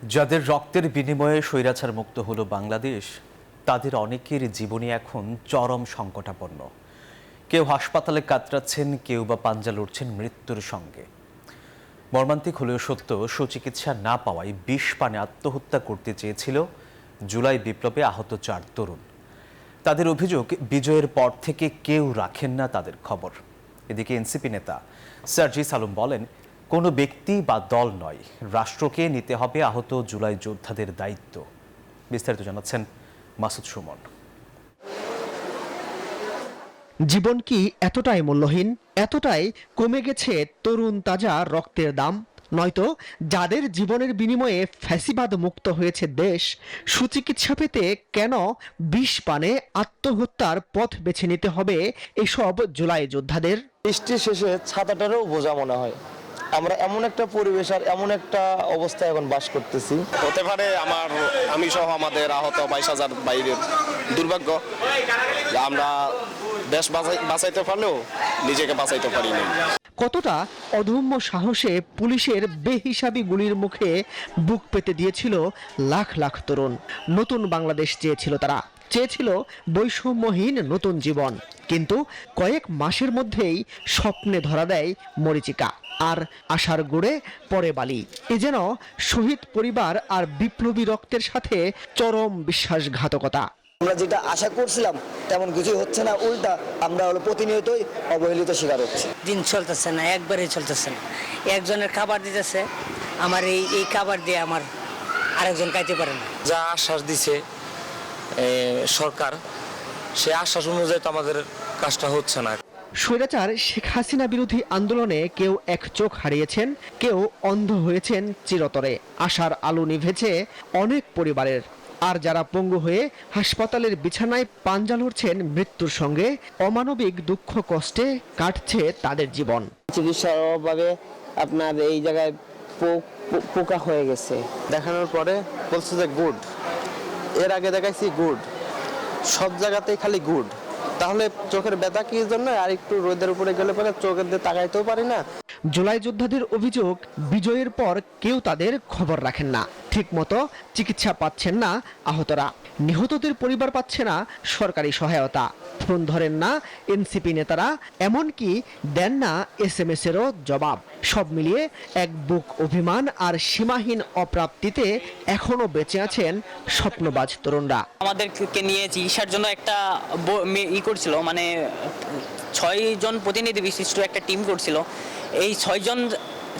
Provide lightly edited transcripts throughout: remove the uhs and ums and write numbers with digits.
যাদের রক্তের বিনিময়ে স্বৈরাচার মুক্ত হলো বাংলাদেশ, তাদের অনেকের জীবনী এখন চরম সংকটাপন্ন। কেউ হাসপাতালে কাতরাচ্ছেন, কেউ বা পাঞ্জা লড়ছেন মৃত্যুর সঙ্গে। মর্মান্তিক হলেও সত্য, সুচিকিৎসা না পাওয়ায় বিষ পানে আত্মহত্যা করতে চেয়েছিল জুলাই বিপ্লবে আহত 4 তরুণ। তাদের অভিযোগ, বিজয়ের পর থেকে কেউ রাখেন না তাদের খবর। এদিকে এনসিপি নেতা সার্জিস আলম বলেন, কোনো ব্যক্তি বা দল নয়, রাষ্ট্রকে নিতে হবে আহত জুলাই যোদ্ধাদের দায়িত্ব। বিস্তারিত জানাচ্ছেন মাসুদ সুমন। জীবন কি এতটাই মূল্যহীন, এতটাই কমে গেছে তরুণ তাজা রক্তের দাম? নয়তো যাদের জীবনের বিনিময়ে ফ্যাসিবাদ মুক্ত হয়েছে দেশ, সুচিকিৎসা পেতে কেন বিষ পানে আত্মহত্যার পথ বেছে নিতে হবে এসব জুলাই যোদ্ধাদের? বৃষ্টি শেষে ছাতাটারও বোঝা মনে হয়। আমরা এমন একটা পরিবেশ আর এমন একটা অবস্থায় এখন বাস করতেছি। হতে পারে আমি সহ আমাদের আহত 22,000 বাইরের দুর্ভাগ্য, আমরা দেশ বাঁচাইতে পারলেও নিজেকে বাঁচাইতে পারিনি। কতটা অদম্য সাহসে পুলিশের বেহিসাবি গুলির মুখে বুক পেতে দিয়েছিল লাখ লাখ তরুণ। নতুন বাংলাদেশ চেয়েছিল তারা, চেয়েছিল বৈষম্যহীন নতুন জীবন। কিন্তু কয়েক মাসের মধ্যেই স্বপ্নে ধরা দেয় মরীচিকা, আর আশার গুড়ে পড়ে বালি। এ যেন শহীদ পরিবার আর বিপ্লবী রক্তের সাথে চরম বিশ্বাসঘাতকতা। আমরা যেটা আশা করছিলাম তেমন কিছুই হচ্ছে না, উল্টা আমরা প্রতিনিয়তই অবহেলিত শিকার হচ্ছে। দিন চলতেছে না, একবারেই চলতেছে না। একজনের খাবার দিতেছে, আমার এই খাবার দিয়ে আমার আরেকজন খাইতে পারে না। যা আশ্বাস দিছে সরকার, সে আশ্বাস অনুযায়ী তো আমাদের কাজটা হচ্ছে না। স্বৈরাচার শেখ হাসিনা বিরোধী আন্দোলনে কেউ এক চোখ হারিয়েছেন, কেউ অন্ধ হয়েছেন চিরতরে। আশার আলো নিভেছে অনেক পরিবারের। আর যারা পঙ্গু হয়ে হাসপাতালের বিছানায় পাঞ্জা লড়ছেন মৃত্যুর সঙ্গে, অমানবিক দুঃখ কষ্টে কাটছে তাদের জীবন। চিকিৎসার অভাবে আপনার এই জায়গায় পোকা হয়ে গেছে। দেখানোর পরে বলছে যে গুড, এর আগে দেখাইছি গুড, সব জায়গাতেই খালি গুড। তাহলে চোখের ব্যথা কি জন্য? আর একটু রোদের উপরে গেলে পরে চোখের দিয়ে তাকাইতেও পারি না। জুলাই যোদ্ধাদের অভিযোগ, বিজয়ের পর কেউ তাদের খবর রাখেন না, ঠিকমতো চিকিৎসা পাচ্ছেন না আহতরা, নিহতদের পরিবার পাচ্ছে না সরকারি সহায়তা, ফোন ধরেন না এনসিপি নেতারা, এমনকি দেন না SMS এরও জবাব। সব মিলিয়ে এক বুক অভিমান আর সীমাহীন অপ্রাপ্তিতে এখনো বেঁচে আছেন স্বপ্নবাজ তরুণরা। আমাদেরকে নিয়ে চিকিৎসার জন্য একটা করছিল, মানে 6 জন প্রতিনিধি বিশিষ্ট একটা টিম করছিল। এই 6 জন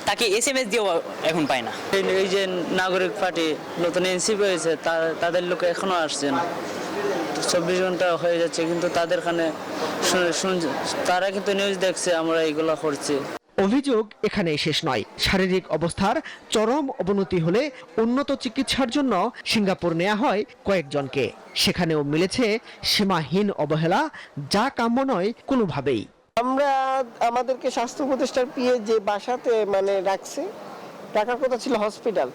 তাকে SMS দিয়েও এখন পায় না। এই যে নাগরিক পার্টি নতুন এনসিপি হয়েছে, তাদের লোক এখনো আসছে না। 24 ঘন্টা হয়ে যাচ্ছে, কিন্তু তাদের কানে তারা কিন্তু নিউজ দেখছে আমরা এইগুলো করছি। অভিযোগ এখানেই শেষ নয়। শারীরিক অবস্থার চরম অবনতি হলে উন্নত চিকিৎসার জন্য সিঙ্গাপুর নেওয়া হয় কয়েকজনকে। সেখানেও মিলেছে সীমাহীন অবহেলা, যা কাম্য নয় কোনোভাবেই। আমরা আমাদেরকে স্বাস্থ্য প্রতিষ্ঠার যে বাসাতে রাখছে, টাকার কথা ছিল হসপিটাল,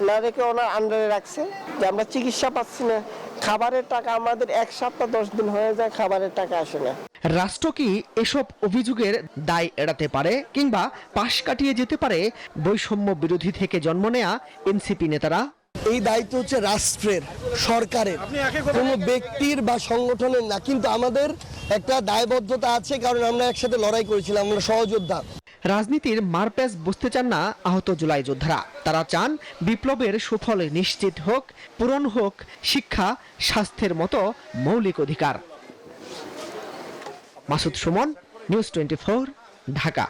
না রেখে ওনার আন্ডারে রাখছে যে আমরা চিকিৎসা পাচ্ছি না। খাবারের টাকা আমাদের 1 সপ্তাহ 10 দিন হয়ে যায়, খাবারের টাকা আসে না। রাষ্ট্র কি এসব অভিযোগের দায় এড়াতে পারে, কিংবা পাশ কাটিয়ে যেতে পারে বৈষম্য বিরোধী থেকে জন্ম নেয়া এনসিপি নেতারা? এই দায়িত্ব হচ্ছে রাষ্ট্রের, সরকারের, কোনো ব্যক্তির বা সংগঠনের না। কিন্তু আমাদের একটা দায়বদ্ধতা আছে, কারণ আমরা একসাথে লড়াই করেছিলাম, আমরা সহযোদ্ধা। রাজনীতির মারপ্যাচ বুঝতে চান না আহত জুলাই যোদ্ধারা। তারা চান বিপ্লবের সুফল নিশ্চিত হোক, পূরণ হোক শিক্ষা, স্বাস্থ্যের মতো মৌলিক অধিকার। মাসুদ সুমন, নিউজ 24, ঢাকা।